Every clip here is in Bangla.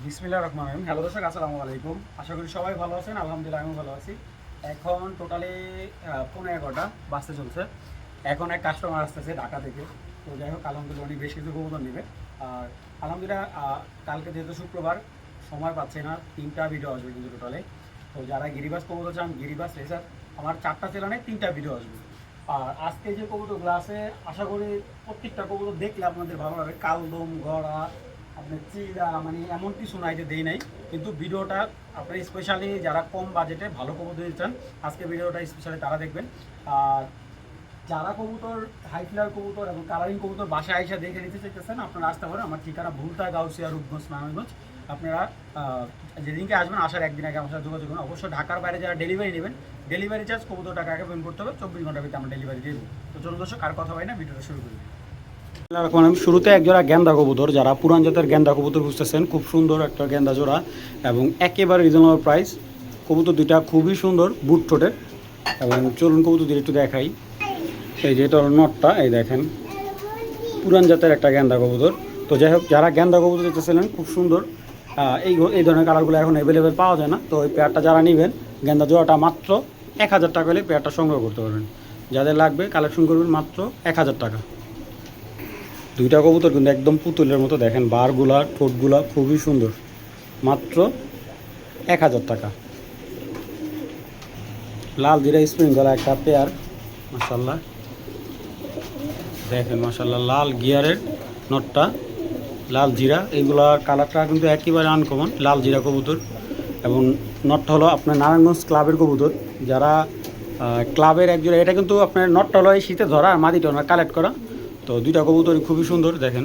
বিসমিল্লাহির রহমানির রহিম। হ্যালো দর্শক, আসসালামু আলাইকুম। আশা করি সবাই ভালো আছেন। আলহামদুলিল্লাহ আমিও ভালো আছি। এখন টোটালি 11:15 বাসতে চলছে। এখন এক কাস্টমার আসতেছে ঢাকা থেকে। তো যাই হোক, আলহামদুলিল্লাহ উনি বেশ কিছু কবুতর নেবে। আর আলহামদুলিল্লাহ কালকে যেহেতু শুক্রবার সময় পাচ্ছে না, 3টা ভিডিও আসবে কিন্তু টোটালে। তো যারা গিরিবাস কবুতর চান, গিরিবাস রেসার, আমার 4টা চ্যানেলে 3টা ভিডিও আসবে। আর আজকে যে কবুতরগুলো আছে, আশা করি প্রত্যেকটা কবুতর দেখলে আপনাদের ভালো লাগবে। কালদম, গড়া, আপনার চিড়া, মানে এমন কিছু নাই যে দেই নাই, কিন্তু ভিডিওটা আপনার স্পেশালি যারা কম বাজেটে ভালো কবুতর চান, আজকে ভিডিওটা স্পেশালি তারা দেখবেন। আর যারা কবুতর হাই ফ্লায়ার কবুতর এবং কালারিং কবুতর বাসায় আইসা দেখে নিতে চাইতেছেন, আপনারা আসতে পারেন। আমার ঠিকানা ভুলতা, গাউসিয়া, রূপগঞ্জ, নারায়ণগঞ্জ। আপনারা যেদিনকে আসবেন আসার একদিন আগে আমার সাথে যোগাযোগ করুন। অবশ্যই ঢাকার বাইরে যারা ডেলিভারি নেবেন, ডেলিভারি চার্জ কবুতর টাকা আগে পেমেন্ট করতে হবে। 24 ঘন্টার ভিতরে আমরা ডেলিভারি দিয়ে দেবো। তো চলুন দর্শক, আর কথা হয় না, ভিডিওটা শুরু করি। আমি শুরুতে একজোড়া গেন্দা কবুতর, যারা পুরান জাতের গেন্দা কবুতর খুঁজতেছেন, খুব সুন্দর একটা গেন্দা জোড়া এবং একেবারে রিজনেবল প্রাইস। কবুতর দুইটা খুবই সুন্দর, বুট ঠোঁটের। এবং চলুন কবুতর দিয়ে একটু দেখাই। এই যে এটা হলো নটটা, এই দেখেন, পুরান জাতের একটা গেন্দা কবুতর। তো যাই হোক, যারা গেন্দা কবুতর দিতেছিলেন খুব সুন্দর, এই ধরনের কালারগুলো এখন অ্যাভেলেবেল পাওয়া যায় না। তো এই পেয়ারটা যারা নেবেন, গেন্দা জোড়াটা মাত্র 1000 টাকা হলে পেয়ারটা সংগ্রহ করতে পারবেন। যাদের লাগবে কালেকশন করবেন মাত্র 1000 টাকা। দুইটা কবুতর কিন্তু একদম পুতুলের মতো, দেখেন বারগুলা, ঠোঁটগুলা খুবই সুন্দর। মাত্র 1000 টাকা। লাল জিরা স্প্রিং গলা একটা পেয়ার, মাশাল্লাহ দেখেন, মাশাল্লাহ লাল গিয়ারের নটটা, লাল জিরা, এইগুলার কালারটা কিন্তু একেবারে আনকমন, লাল জিরা কবুতর। এবং নটটা হলো আপনার নারায়ণগঞ্জ ক্লাবের কবুতর। যারা ক্লাবের একজোড়া, এটা কিন্তু আপনার নটটা হলো এই শীতে ধরা আর মাদিটা ওনার কালেক্ট করা। তো দুইটা কবুতরই খুবই সুন্দর, দেখেন।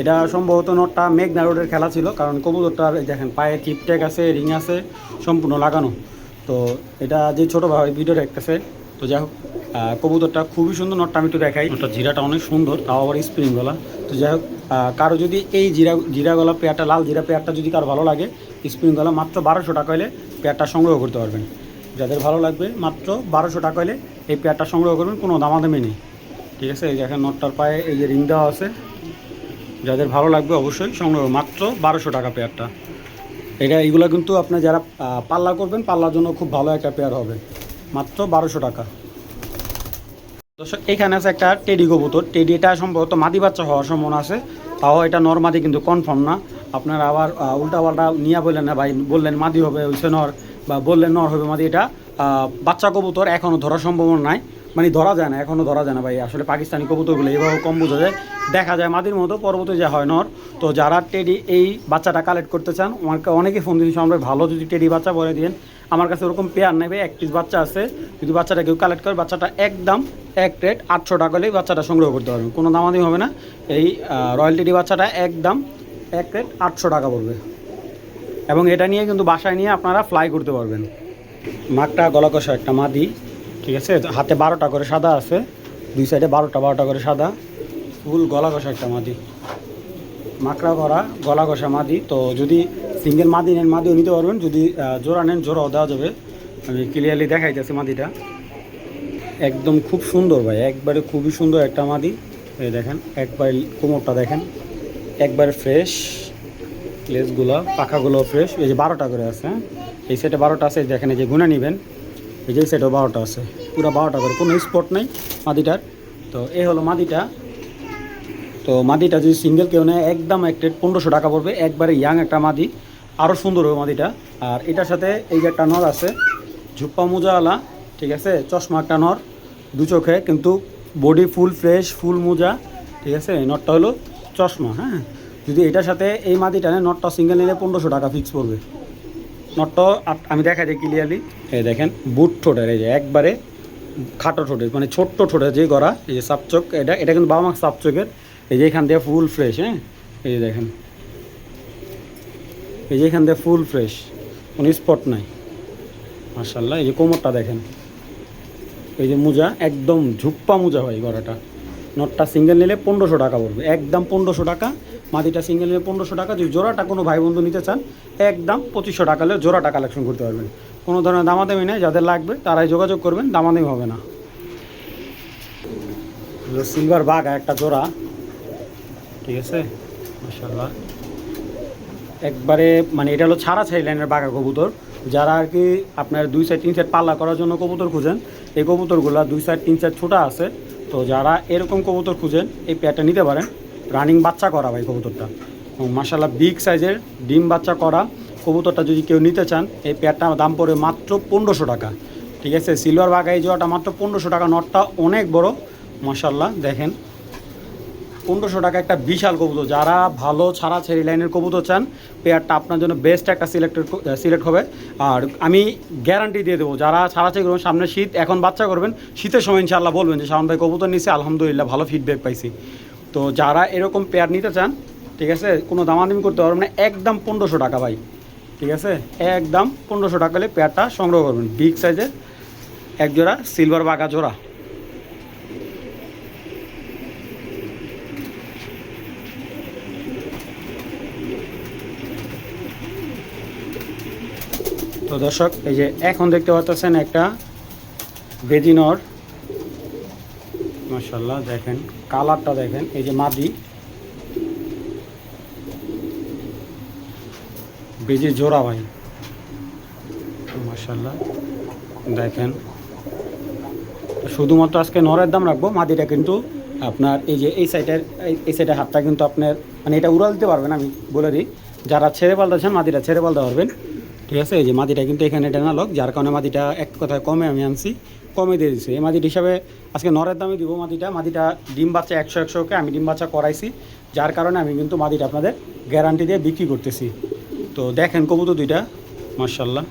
এটা সম্ভবত নটটা মেঘনা রোডের খেলা ছিল, কারণ কবুতরটার দেখেন পায়ে চিপটেক আছে, রিং আছে, সম্পূর্ণ লাগানো। তো এটা যে ছোটো ভাই ভিডিও দেখতেছে, তো যাই হোক, কবুতরটা খুবই সুন্দর। নটটা আমি একটু দেখাই। নটটা জিরাটা অনেক সুন্দর, তাও আবার স্প্রিং গলা। তো যাই হোক, কারো যদি এই জিরা গলা পেয়ারটা, লাল জিরা পেয়ারটা যদি কারো ভালো লাগে, স্প্রিং গলা, মাত্র 1200 টাকা হলে পেয়ারটা সংগ্রহ করতে পারবেন। যাদের ভালো লাগবে মাত্র 1200 টাকা হলে এই পেয়ারটা সংগ্রহ করবেন, কোনো দামাদামি নেই। ঠিক আছে, এই দেখেন নটটার পায়ে এই যে রিং দেওয়া আছে। যাদের ভালো লাগবে অবশ্যই সংগ্রহ, মাত্র 1200 টাকা পেয়ারটা। এইগুলো কিন্তু আপনার যারা পাল্লা করবেন, পাল্লার জন্য খুব ভালো একটা পেয়ার হবে, মাত্র 1200 টাকা। দর্শক, এখানে আছে একটা টেডি কবুতর। টেডিটা সম্ভবত মাদি বাচ্চা হওয়ার সম্ভাবনা আছে, তাও এটা নর কিন্তু কনফার্ম না। আপনারা আবার উল্টাপাল্টা নিয়ে বললেন না ভাই, বললেন মাদি হবে হইছে নর, বা বললেন নর হবে মাদি। এটা বাচ্চা কবুতর, এখনও ধরার সম্ভাবনা নাই, মানে ধরা যায় না, এখনও ধরা যায় না ভাই। আসলে পাকিস্তানি কবুতরগুলো এভাবে কম বোঝা যায়, দেখা যায় মাদির মতো, পরবর্তী যা হয় নর। তো যারা টেডি এই বাচ্চাটা কালেক্ট করতে চান, আমাকে অনেকে ফোন দিয়েছে, আমরা ভালো যদি টেডি বাচ্চা বলে দিন। আমার কাছে ওরকম পেয়ার নেবে, 1 পিস বাচ্চা আছে। যদি বাচ্চাটা কেউ কালেক্ট করে, বাচ্চাটা একদম এক রেট 800 টাকা হলেই বাচ্চাটা সংগ্রহ করতে পারবেন, কোনো দামাদামি হবে না। এই রয়্যাল টেডি বাচ্চাটা একদম এক রেট 800 টাকা পড়বে। এবং এটা নিয়ে কিন্তু বাসায় নিয়ে আপনারা ফ্লাই করতে পারবেন। মাকটা গলা কষা একটা মাদি, ঠিক আছে, হাতে 12টা করে সাদা আছে, দুই সাইডে 12টা করে সাদা, ফুল গলা কষা একটা মাদি, মাকড়া করা গলা কষা মাদি। তো যদি সিঙ্গেল মাদি নেন, মাদিও নিতে পারবেন। যদি জোড়া নেন, জোড়াও দেওয়া যাবে। আমি ক্লিয়ারলি দেখাইতেছি মাদিটা, একদম খুব সুন্দর ভাই, একবারে খুবই সুন্দর একটা মাদি। এই দেখেন, একবার কোমরটা দেখেন, একবারে ফ্রেশ, লেজগুলো পাখাগুলো ফ্রেশ। এই যে 12টা করে আছে, হ্যাঁ, এই সাইডে 12টা আছে, দেখেন এই যে গুনে নেবেন, এই যে সাইডেও 12টা আছে, পুরো 12টা করে, কোনো স্পট নেই মাদিটার। তো এই হলো মাদিটা। তো মাদিটা যদি সিঙ্গেল কেউ নেয়, একদম এক রেট 1500 টাকা পড়বে, একবারে ইয়াং একটা মাদি, আরও সুন্দর হবে মাদিটা। আর এটার সাথে এই যে একটা নর আছে, ঝুপ্পা মোজাওয়ালা, ঠিক আছে, চশমা একটা নর, দু চোখে, কিন্তু বডি ফুল ফ্রেশ, ফুল মোজা, ঠিক আছে। নটটা হলো চশমা, হ্যাঁ। যদি এটার সাথে এই মাদিটা নেয়, নটটা সিঙ্গেল নিলে 1500 টাকা ফিক্স পড়বে। নটটা আমি দেখাই দিই ক্লিয়ারলি। এই দেখেন, বুট ঠোঁটের, এই যে একবারে খাটো ঠোঁটের, মানে ছোট্ট ঠোঁটের যে গড়া, এই যে সাপচোক, এটা কিন্তু বাবা মা সাপচোকের। এই যে এখান দিয়ে ফুল ফ্রেশ, হ্যাঁ, এই যে দেখেন, এই যে এখান দিয়ে ফুল ফ্রেশ, কোনো স্পট নাই, মাশাআল্লাহ। এই যে কোমরটা দেখেন, এই যে মোজা, একদম ঝুপ্পা মোজা হয় গড়াটা। নটটা সিঙ্গেল নিলে 1500 টাকা পড়বে, একদম 1500 টাকা। মাদিটা সিঙ্গেল নিলে 1500 টাকা। যদি জোড়াটা কোনো ভাই বন্ধু নিতে চান, একদম 2500 টাকা হলে জোড়াটা কালেকশন করতে পারবেন, কোনো ধরনের দামাদামি নেই। যাদের লাগবে তারাই যোগাযোগ করবেন, দামাদামি হবে না। সিলভার বাঘ একটা জোড়া, ঠিক আছে, মাশাআল্লাহ একবারে মানে এটা হলো ছাড়া ছাড়ি লাইনের বাঘা কবুতর। যারা আর কি আপনার 2 সাইড 3 সাইড পাল্লা করার জন্য কবুতর খুঁজেন, এই কবুতরগুলো 2 সাইড 3 সাইড ছোটা আছে। তো যারা এরকম কবুতর খুঁজেন এই পেয়ারটা নিতে পারেন। রানিং বাচ্চা করা ভাই কবুতরটা, মাশাআল্লাহ বিগ সাইজের ডিম বাচ্চা করা কবুতরটা যদি কেউ নিতে চান এই পেয়ারটার দাম পড়ে মাত্র 1500 টাকা। ঠিক আছে, সিলভার বাঘা এই জোড়াটা মাত্র 1500 টাকা। নটটা অনেক বড় মাশাআল্লাহ, দেখেন 1500 টাকা একটা বিশাল কবুতর। যারা ভালো ছাড়া ছেড়ি লাইনের কবুতর চান পেয়ারটা আপনার জন্য বেস্ট একটা সিলেক্ট হবে। আর আমি গ্যারান্টি দিয়ে দেবো, যারা ছাড়া ছেড়ি করবেন সামনে শীত, এখন বাচ্চা করবেন, শীতের সময় ইনশাআল্লাহ বলবেন যে শাওন ভাই কবুতর নিছে আলহামদুলিল্লাহ ভালো ফিডব্যাক পাইছি। তো যারা এরকম পেয়ার নিতে চান, ঠিক আছে, কোনো দামাদামি করতে পারবেন না, একদম 1500 টাকা ভাই। ঠিক আছে, একদম 1500 টাকা হলে পেয়ারটা সংগ্রহ করবেন। বিগ সাইজের এক জোড়া সিলভার বাঘা জোড়া। তো দর্শক এই যে এখন দেখতে পাচ্ছেন একটা বেজিনর, মাশাআল্লাহ দেখেন কালারটা দেখেন, এই যে মাদি বেজি জোড়া ভাই মাশাআল্লাহ দেখেন। শুধুমাত্র আজকে নরের দাম রাখবো, মাদিটা কিন্তু আপনার এই যে এই সাইডের হাতটা কিন্তু আপনার মানে এটা উড়াল দিতে পারবেন। আমি বলে দিই, যারা ছেড়ে পালতেছেন মাদিটা ছেড়ে পালতে পারবেন। ঠিক আছে, এই যে মাদিটা কিন্তু এখানে ডেনালক, যার কারণে মাদিটা এক কথায় কমে আমি আনছি, কমে দিয়ে দিচ্ছি। এই মাদিটা হিসাবে আজকে নরের দামে দিব মাদিটা ডিম বাচ্চা 100-100কে আমি ডিম বাচ্চা করাইছি, যার কারণে আমি কিন্তু মাদিটা আপনাদের গ্যারান্টি দিয়ে বিক্রি করতেছি। তো দেখেন কবুতর দুইটা মাশাআল্লাহ,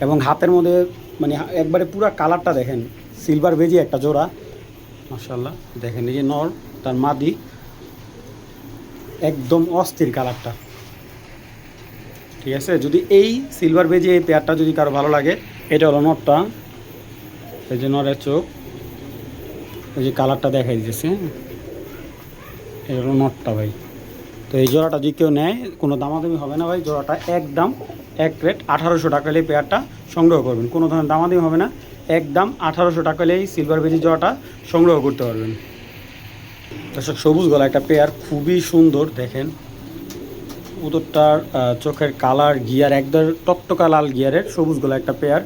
এবং হাতের মধ্যে মানে একবারে পুরো কালারটা দেখেন, সিলভার বেজি একটা জোড়া মাশাআল্লাহ দেখেন। এই যে নর তার মাদি একদম অস্থির কালারটা। ঠিক আছে, যদি এই সিলভার বেজি এই পেয়ারটা যদি কারো ভালো লাগে, এটা হলো নটটা, এই যে নরের চোখ, এই যে কালারটা দেখাই দিতেছে, এটা হলো নটটা ভাই। তো এই জোড়াটা যদি কেউ নেয় কোনো দামাদামি হবে না ভাই, জোড়াটা একদম এক রেট 1800 টাকা হলে পেয়ারটা সংগ্রহ করবেন, কোনো ধরনের দামাদামি হবে না, একদম 1800 টাকা হলে এই সিলভার বেজি জোড়াটা সংগ্রহ করতে পারবেন। দর্শক সবুজ গলা একটা পেয়ার, খুবই সুন্দর দেখেন, উদরটার চোখের কালার গিয়ার একদম টকটকা লাল গিয়ারের সবুজ গলা একটা পেয়ার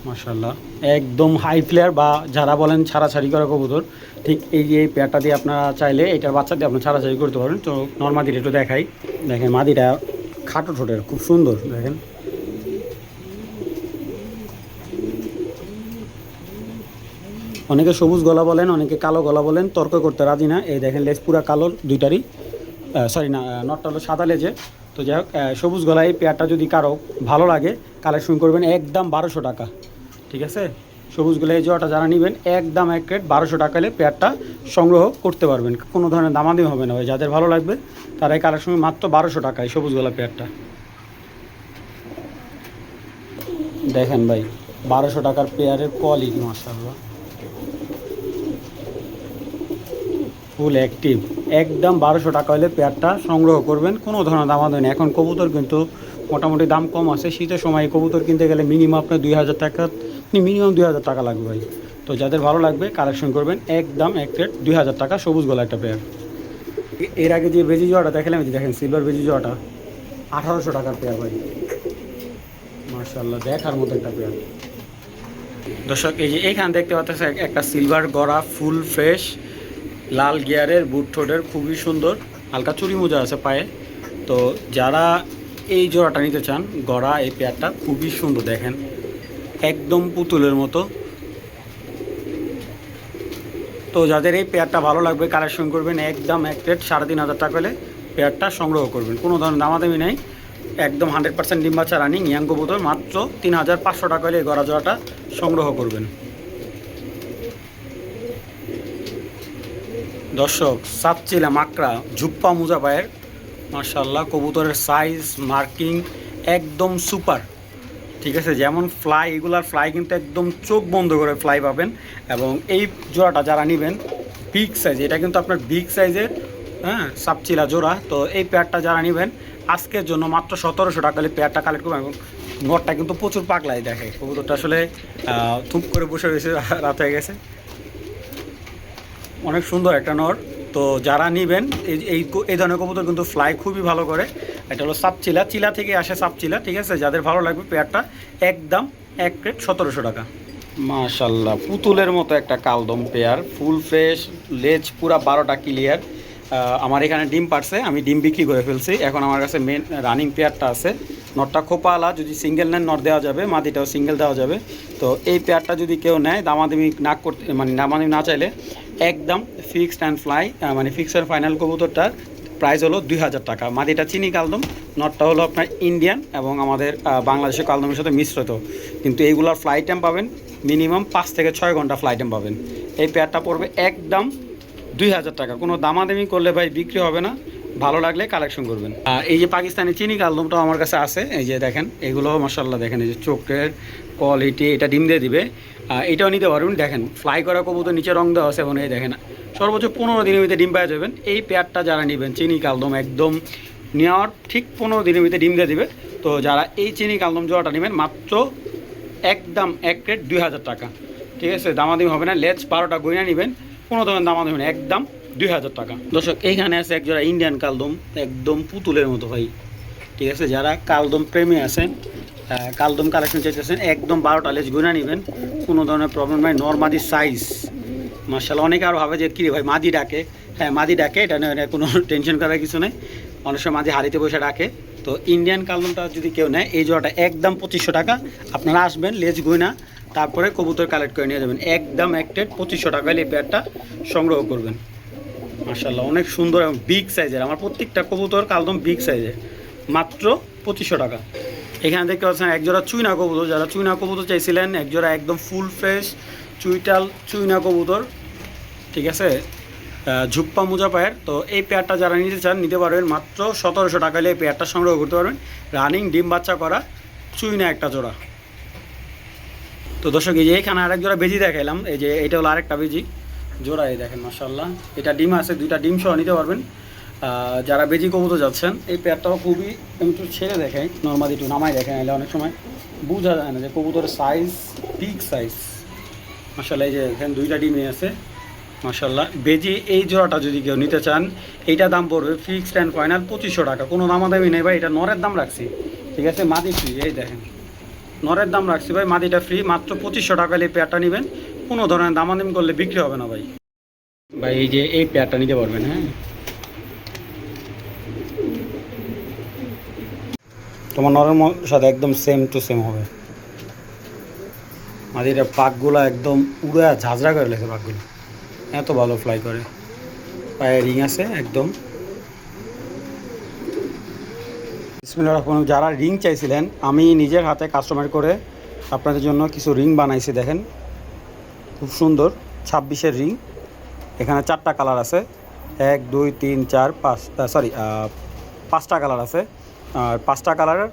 মাশাআল্লাহ, একদম হাই ফ্লেয়ার বা যারা বলেন ছাড়াছাড়ি করা কবুতর, ঠিক এই যে এই পেয়ারটা দিয়ে আপনারা চাইলে এটার বাচ্চা দিয়ে আপনারা ছাড়াছাড়ি করতে পারবেন। তো নর্মাদিটা একটু দেখাই, দেখেন মাদিটা খাটো ঠোঁটের খুব সুন্দর দেখেন। অনেকে সবুজ গলা বলেন, অনেকে কালো গলা বলেন, তর্ক করতে রাজি না। এই দেখেন লেজ পুরা কালোর দুইটারই, সরি না নটটা হলো সাদা লেজে। তো যাই হোক সবুজ গলা এই পেয়ারটা যদি কারো ভালো লাগে কালেকশন করবেন একদম 1200 টাকা। ঠিক আছে, সবুজ গলা এই জোড়াটা যারা নেবেন একদম এক রেট 1200 টাকা হলে পেয়ারটা সংগ্রহ করতে পারবেন, কোনো ধরনের দামাদামি হবে না ভাই। যাদের ভালো লাগবে তারা এই কালেকশন মাত্র 1200 টাকায় সবুজ গলা পেয়ারটা দেখেন ভাই, 1200 টাকার পেয়ারের কোয়ালিটি মাশাআল্লাহ ফুল অ্যাক্টিভ, একদম 1200 টাকা হলে পেয়ারটা সংগ্রহ করবেন, কোনো ধরনের দামাদামি নেই। এখন কবুতর কিন্তু মোটামুটি দাম কম আছে, শীতের সময় কবুতর কিনতে গেলে মিনিমাম আপনার 2000 টাকা, মিনিমাম 2000 টাকা লাগবে ভাই। তো যাদের ভালো লাগবে কালেকশন করবেন একদম এক রেট 2000 টাকা সবুজ গলা একটা পেয়ার। এর আগে যে বেজি জোড়াটা দেখালাম, দেখেন সিলভার বেজি জোড়াটা 1800 টাকার পেয়ার ভাই মাশাআল্লাহ, দেখার মতো একটা পেয়ার। দর্শক এই যে এইখানে দেখতে পাচ্ছেন একটা সিলভার গড়া ফুল ফ্রেশ লাল গিয়ারের বুট ঠোঁটের, খুবই সুন্দর, হালকা চুরি মোজা আছে পায়ে। তো যারা এই জোড়াটা নিতে চান গড়া এই পেয়ারটা খুবই সুন্দর দেখেন, একদম পুতুলের মতো। তো যাদের এই পেয়ারটা ভালো লাগবে কালেকশন করবেন একদম এক রেট 3500 টাকা হলে পেয়ারটা সংগ্রহ করবেন, কোনো ধরনের দামাদামি নেই, একদম 100% ডিম বাচ্চা রানিং ইয়াং কবুতর, মাত্র 3500 টাকা হলে এই গড়া জোড়াটা সংগ্রহ করবেন। দর্শক সাপচিলা মাকড়া ঝুপ্পা মোজা পায়ের মাশাআল্লাহ, কবুতরের সাইজ মার্কিং একদম সুপার। ঠিক আছে, যেমন ফ্লাই, এগুলার ফ্লাই কিন্তু একদম চোখ বন্ধ করে ফ্লাই পাবেন। এবং এই জোড়াটা যারা নেবেন বিগ সাইজ, এটা কিন্তু আপনার বিগ সাইজের সাপচিলা জোড়া। তো এই পেয়ারটা যারা নেবেন আজকের জন্য মাত্র 1700 টাকা হলে পেয়ারটা কালেক্ট করবেন। এবং নটটা কিন্তু প্রচুর পাগলাই দেখে, কবুতরটা আসলে থুপ করে বসে রয়েছে, রাত হয়ে গেছে, অনেক সুন্দর একটা নর। তো তো যারা নেবেন এই ধরনের কবুতর কিন্তু ফ্লাই খুবই ভালো করে। এটা হলো সাপচিলা, চিলা থেকে আসে সাপচিলা, ঠিক আছে। যাদের ভালো লাগবে পেয়ারটা একদম এক রেট 1700 টাকা। মাশাল্লাহ, পুতুলের মতো একটা কালদম পেয়ার, ফুল ফ্রেশ, লেজ পুরা 12টা ক্লিয়ার। আমার এখানে ডিম পারছে, আমি ডিম বিক্রি করে ফেলছি। এখন আমার কাছে মেন রানিং পেয়ারটা আছে। নটটা খোপালা, যদি সিঙ্গেল নেন নট দেওয়া যাবে, মাদিটাও সিঙ্গেল দেওয়া যাবে। তো এই পেয়ারটা যদি কেউ নেয়, দামাদামি না করতে মানে দামাদামি না চাইলে একদম ফিক্সড অ্যান্ড ফ্লাই মানে ফিক্সড অ্যান্ড ফাইনাল কবুতরটার প্রাইস হলো 2000 টাকা। মাদিটা চিনি কালদম, নটটা হলো আপনার ইন্ডিয়ান এবং আমাদের বাংলাদেশের কালদমের সাথে মিশ্রিত। কিন্তু এইগুলোর ফ্লাই টাইম পাবেন মিনিমাম 5 থেকে 6 ঘন্টা ফ্লাই টাইম পাবেন। এই পেয়ারটা পড়বে একদম 2000 টাকা। কোনো দামাদামি করলে ভাই বিক্রি হবে না, ভালো লাগলে কালেকশন করবেন। এই যে পাকিস্তানি চিনি কালদমটাও আমার কাছে আছে, এই যে দেখেন এগুলো মাশাআল্লাহ, দেখেন এই যে চোখের কোয়ালিটি, এটা ডিম দিয়ে দিবে। এটাও নিতে পারবেন, দেখেন ফ্লাই করা কবুতর, নিচে রং দেওয়া আছে এবং এই দেখেন সর্বোচ্চ 15 দিনের ভিতরে ডিম পাওয়া যাবেন। এই পেয়ারটা যারা নেবেন চিনি কালদম একদম নেওয়ার ঠিক 15 দিনের ভিতরে ডিম দিয়ে দিবে। তো যারা এই চিনি কালদম জোড়াটা নেবেন মাত্র একদম এক রেট 2000 টাকা, ঠিক আছে। দামাদামি হবে না, লেজ 12টা গয়না নেবেন, কোনো ধরনের দামাদামি হবে না, একদম 2000 টাকা। দর্শক এইখানে আছে এক জোড়া ইন্ডিয়ান কালদম, একদম পুতুলের মতো ভাই, ঠিক আছে। যারা কালদম প্রেমী আছেন, কালদম কালেকশন চাইতেছেন, একদম 12টা লেজ গয়না নেবেন, কোনো ধরনের প্রবলেম নাই। নর্মাদি সাইজ মাশাআল্লাহ। অনেকে আরও ভাবে যে কী রে ভাই মাদি ডাকে, হ্যাঁ মাদি ডাকে, এটা কোনো টেনশন করার কিছু নেই। অনেক সময় মাঝে হাড়িতে বসে ডাকে। তো ইন্ডিয়ান কালদমটা যদি কেউ নেয়, এই জোড়াটা একদম 2500 টাকা। আপনারা আসবেন, লেজ গয়না, তারপরে কবুতর কালেক্ট করে নিয়ে যাবেন। একদম এক রেট 2500 টাকায় এই পেয়ারটা সংগ্রহ করবেন। মাশাআল্লাহ অনেক সুন্দর এবং বিগ সাইজের, আমার প্রত্যেকটা কবুতর কালদম বিগ সাইজের, মাত্র 2500 টাকা। এখানে দেখতে পাচ্ছেন একজোড়া চুইনা কবুতর, যারা চুইনা কবুতর চাইছিলেন, একজোড়া একদম ফুল ফ্রেশ চুইটাল চুইনা কবুতর, ঠিক আছে, ঝুপ্পা মোজা পায়ের। তো এই পেয়ারটা যারা নিতে চান নিতে পারবেন, মাত্র 1700 টাকা হলে এই পেয়ারটা সংগ্রহ করতে পারবেন। রানিং ডিম বাচ্চা করা চুইনা একটা জোড়া। তো দর্শক এই যে এখানে আরেক জোড়া বেজি দেখাইলাম, এই যে এটা হলো আরেকটা বেজি জোড়া, এই দেখেন মাশাআল্লাহ, এটা ডিম আছে, 2টা ডিম সহ নিতে পারবেন। যারা বেজি কবুতর যাচ্ছেন, এই পেয়ারটাও খুবই, আমি একটু ছেড়ে দেখাই, নর্মালি একটু নামাই দেখাই, নাহলে অনেক সময় বোঝা যায় না যে কবুতরের সাইজ, বিগ সাইজ মাশাআল্লাহ। এই যে এখানে 2টা ডিমই আছে মাশাআল্লাহ। বেজি এই জোড়াটা যদি কেউ নিতে চান, এইটা দাম পড়বে ফিক্সড অ্যান্ড ফাইনাল 2500 টাকা, কোনো দামাদামি নেই ভাই। এটা নরের দাম রাখছি, ঠিক আছে, মাদি ফ্রি। এই দেখেন নরের দাম রাখছি ভাই, মাদিটা ফ্রি, মাত্র 2500 টাকা এই পেয়ারটা নেবেন, কোনো ধরনের দামাদামি করলে বিক্রি হবে না ভাই। ভাই এই যে এই পেয়ারটা নিতে পারবেন, হ্যাঁ তোমার নরের সাথে একদম সেম টু সেম হবে। মাদিটা পাকগুলো একদম উড়া ঝাঁঝরা করে লেখে, পাকগুলো এত ভালো ফ্লাই করে, পায়ে রিং আছে একদম। যারা রিং চাইছিলেন, আমি নিজের হাতে কাস্টমার করে আপনাদের জন্য কিছু রিং বানাইছি, দেখেন খুব সুন্দর 26-এর রিং। এখানে 4টা কালার আছে, 1 2 3 4 5, সরি 5টা কালার আছে। আর 5টা কালারের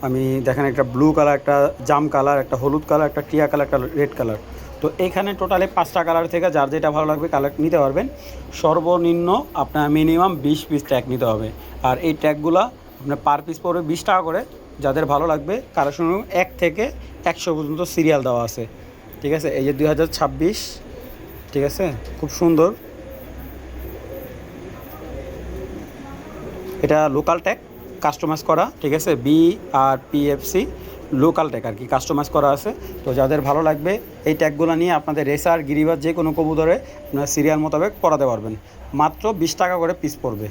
আমি দেখেন, একটা ব্লু কালার, একটা জাম কালার, একটা হলুদ কালার, একটা টিয়া কালার, একটা রেড কালার। তো এইখানে টোটালে 5টা কালার থেকে যার যেটা ভালো লাগবে কালার নিতে পারবেন। সর্বনিম্ন আপনার মিনিমাম 20 পিস ট্যাগ নিতে হবে। আর এই ট্যাগগুলো আপনার পার পিস পড়বে 20 টাকা করে। যাদের ভালো লাগবে কালেকশন 1 থেকে 100 পর্যন্ত সিরিয়াল দেওয়া আছে, ঠিক আছে। এই যে 2026, ঠিক আছে, খুব সুন্দর। এটা লোকাল ট্যাগ কাস্টমাইজ করা, ঠিক আছে, BRPFC লোকাল ট্যাগ আর কি কাস্টমাইজ করা আছে। তো যাদের ভালো লাগবে এই ট্যাগগুলো নিয়ে আপনাদের রেসার গিরিবাজ যে কোনো কবুতরে আপনার সিরিয়াল মোতাবেক পরাতে পারবেন। মাত্র 20 টাকা করে পিস পড়বে।